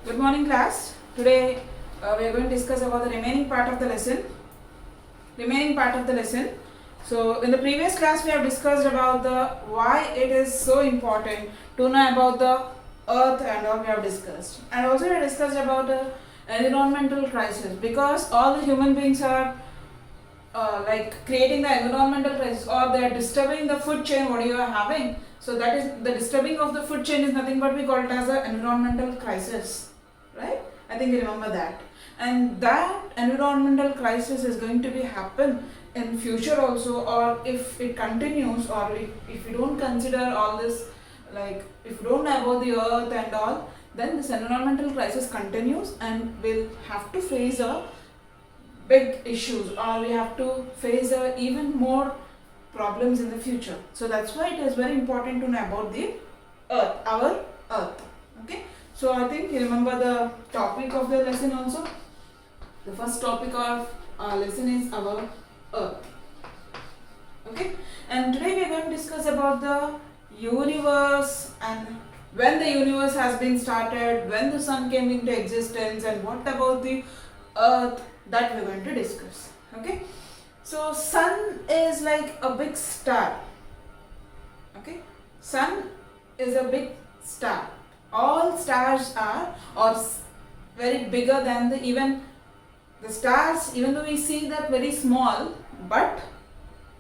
Good morning, class. Today we are going to discuss about the remaining part of the lesson. So in the previous class we have discussed about the why it is so important to know about the earth and all we have discussed. And also we have discussed about the environmental crisis, because all the human beings are creating the environmental crisis, or they are disturbing the food chain what you are having. So that is the disturbing of the food chain is nothing but we call it as an environmental crisis, right? I think you remember that. And that environmental crisis is going to be happen in future also, or if it continues, or if you don't consider all this, like if you don't know about the earth and all, then this environmental crisis continues and we'll have to face a big issues, or we have to face even more problems in the future. So that's why it is very important to know about the earth, our earth. Okay, so I think you remember the topic of the lesson also. The first topic of our lesson is our earth. Okay, and today we are going to discuss about the universe, and when the universe has been started, when the sun came into existence, and what about the earth, that we are going to discuss. Okay, so sun is like a big star. Okay, sun is a big star. All stars are very bigger than the even the stars, even though we see that very small, but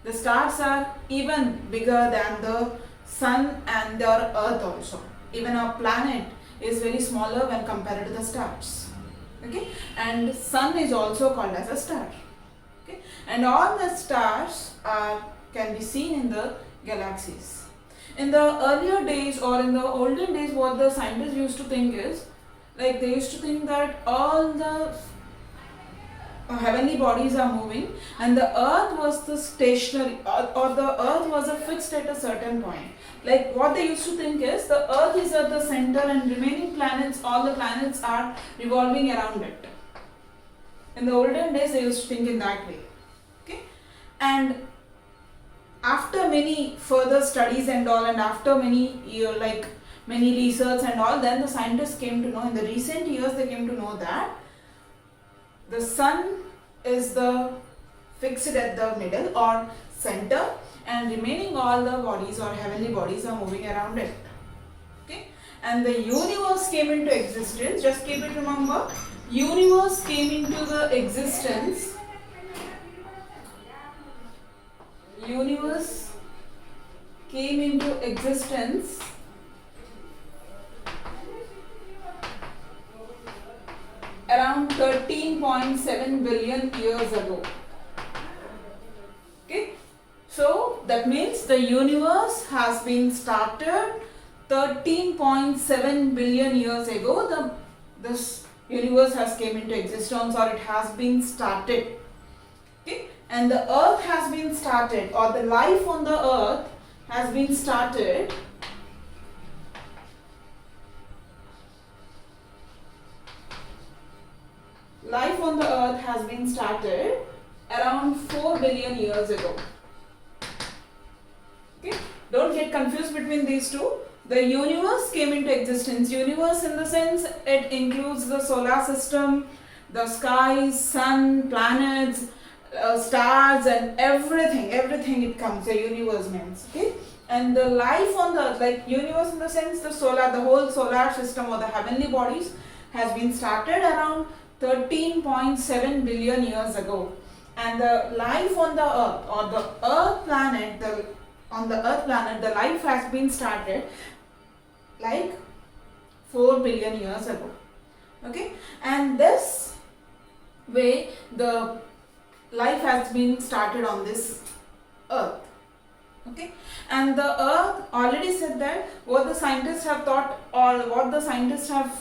the stars are even bigger than the sun and the earth also. Even our planet is very smaller when compared to the stars. Okay, and sun is also called as a star. Okay, and all the stars can be seen in the galaxies. In the earlier days, or in the olden days, what the scientists used to think is, like they used to think that all the heavenly bodies are moving and the earth was the stationary, or the earth was a fixed at a certain point. Like what they used to think is the earth is at the center and remaining planets, all the planets are revolving around it. In the olden days they used to think in that way. Okay, and after many further studies and all, and after many many research and all, then the scientists came to know, in the recent years they came to know that the sun is the fixed at the middle or center, and remaining all the bodies or heavenly bodies are moving around it. Okay, and the universe came into existence. Just keep it remember. Universe came into the existence. Universe came into existence around 13.7 billion years ago. Okay, so that means the universe has been started 13.7 billion years ago. This universe has came into existence, or it has been started. Okay, and the earth has been started, or the life on the earth has been started around 4 billion years ago. Okay, don't get confused between these two. The universe came into existence. Universe in the sense it includes the solar system, the skies, sun, planets, stars, and everything it comes. The universe means. Okay, and the life on the earth, like universe in the sense the whole solar system or the heavenly bodies has been started around 13.7 billion years ago, and the life on the earth, or the earth planet, the life has been started like 4 billion years ago. Okay, and this way the life has been started on this earth. Okay, and the earth, already said that what the scientists have thought, or what the scientists have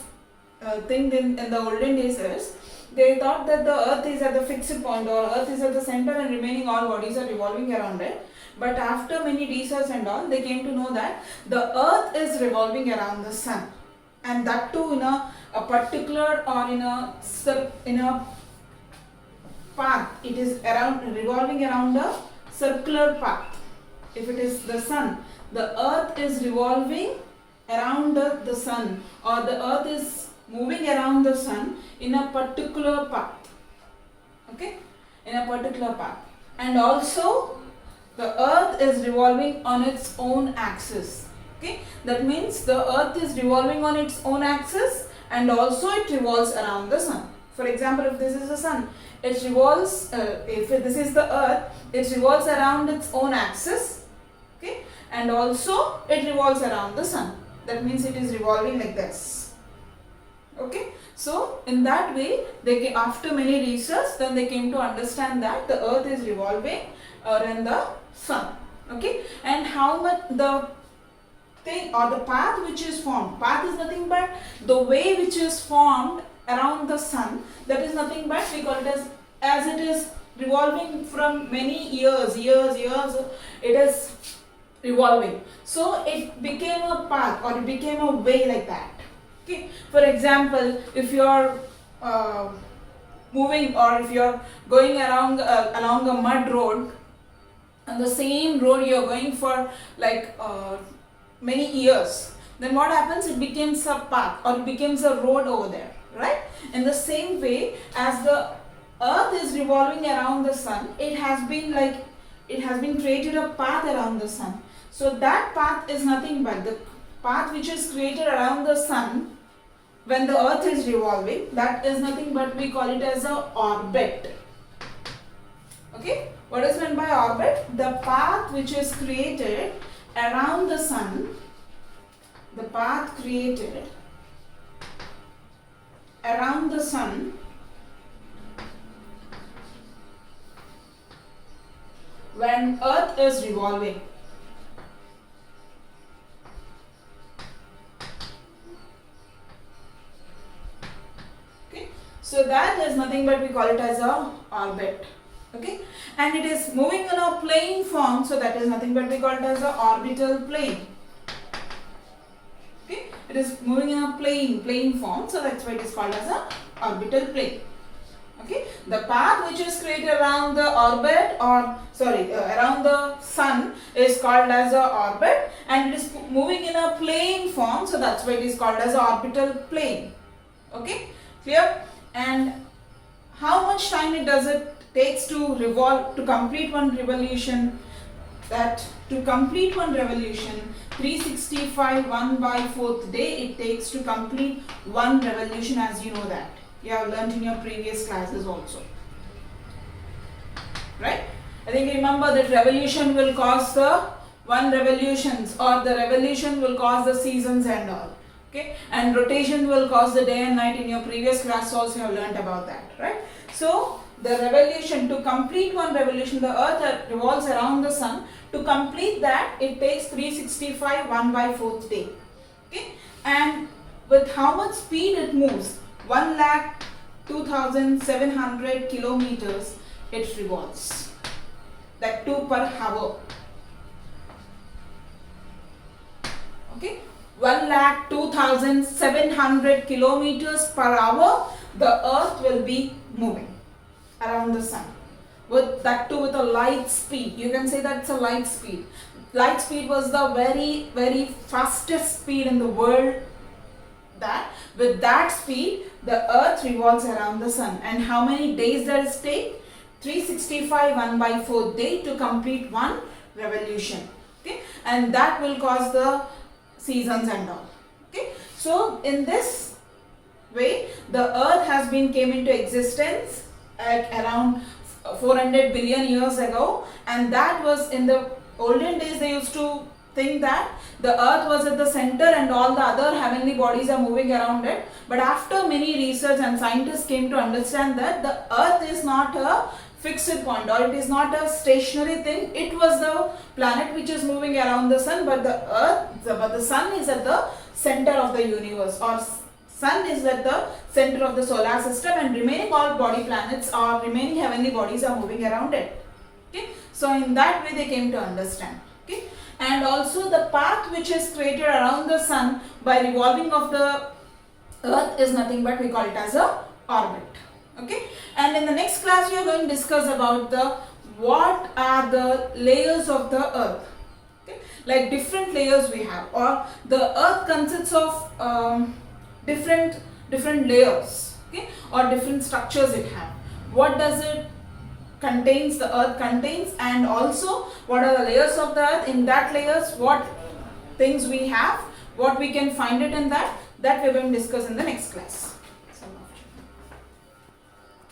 think in the olden days is, they thought that the earth is at the fixed point, or earth is at the center and remaining all bodies are revolving around it. But after many research and all, they came to know that the earth is revolving around the sun, and that too in a particular, or in a path. It is revolving around a circular path. If it is the sun, the earth is revolving around the sun, or the earth is moving around the sun in a particular path. Okay, in a particular path. And also the earth is revolving on its own axis. Okay, that means the earth is revolving on its own axis and also it revolves around the sun. For example, if this is the sun, it revolves, if this is the earth, it revolves around its own axis. Okay, and also it revolves around the sun. That means it is revolving like this. Okay, so in that way, after many research, then they came to understand that the earth is revolving around the sun. Okay, and how much the thing or the path which is formed, path is nothing but the way which is formed around the sun, that is nothing but we call it as it is revolving from many years, it is revolving. So it became a path or it became a way like that. Okay. For example, if you are moving or if you are going around along a mud road, and the same road you are going for like many years, then what happens? It becomes a path or it becomes a road over there, right? In the same way, as the earth is revolving around the sun, it has been created a path around the sun. So that path is nothing but the path which is created around the sun when the earth is revolving, that is nothing but we call it as a orbit. Okay, what is meant by orbit? The path which is created around the sun, the path created around the sun when earth is revolving. Okay, so that is nothing but we call it as a orbit. Okay, and it is moving in a plane form, so that is nothing but we call it as a orbital plane. Okay, it is moving in a plane form, so that's why it is called as a orbital plane. Okay, the path which is created around the orbit or around the sun is called as a orbit, and it is moving in a plane form, so that's why it is called as a orbital plane. Okay, clear? And how much time it takes to complete one revolution? That to complete one revolution, 365 1/4 day it takes to complete one revolution, as you know that. You have learnt in your previous classes also. Right? I think remember that revolution will cause the one revolutions, or the revolution will cause the seasons and all. Okay? And rotation will cause the day and night. In your previous class also you have learnt about that. Right? So the revolution, to complete one revolution, the earth revolves around the sun. To complete that, it takes 365 1/4 day. Okay? And with how much speed it moves? 1,02,700 kilometers it revolves. That 2 per hour. Okay? 1,02,700 kilometers per hour the earth will be moving around the sun. With that too with a light speed. You can say that's a light speed. Light speed was the very, very fastest speed in the world. That with that speed the earth revolves around the sun. And how many days does it take? 365 1/4 day to complete one revolution. Okay, and that will cause the seasons and all. Okay, so in this way the earth has came into existence at around 400 billion years ago, and that was in the olden days. They used to think that the earth was at the center and all the other heavenly bodies are moving around it. But after many research and scientists came to understand that the earth is not a fixed point or it is not a stationary thing. It was the planet which is moving around the sun, but the sun is at the center of the universe, or sun is at the center of the solar system, and remaining all body planets or remaining heavenly bodies are moving around it. Okay, so in that way they came to understand. Okay, and also the path which is created around the sun by revolving of the earth is nothing but we call it as a orbit. Okay, and in the next class we are going to discuss about what are the layers of the earth. Okay, like different layers we have, or the earth consists of different different layers, okay, or different structures it have. What does it contains, the earth contains, and also what are the layers of the earth, in that layers what things we have, what we can find it in that we're going to discuss in the next class.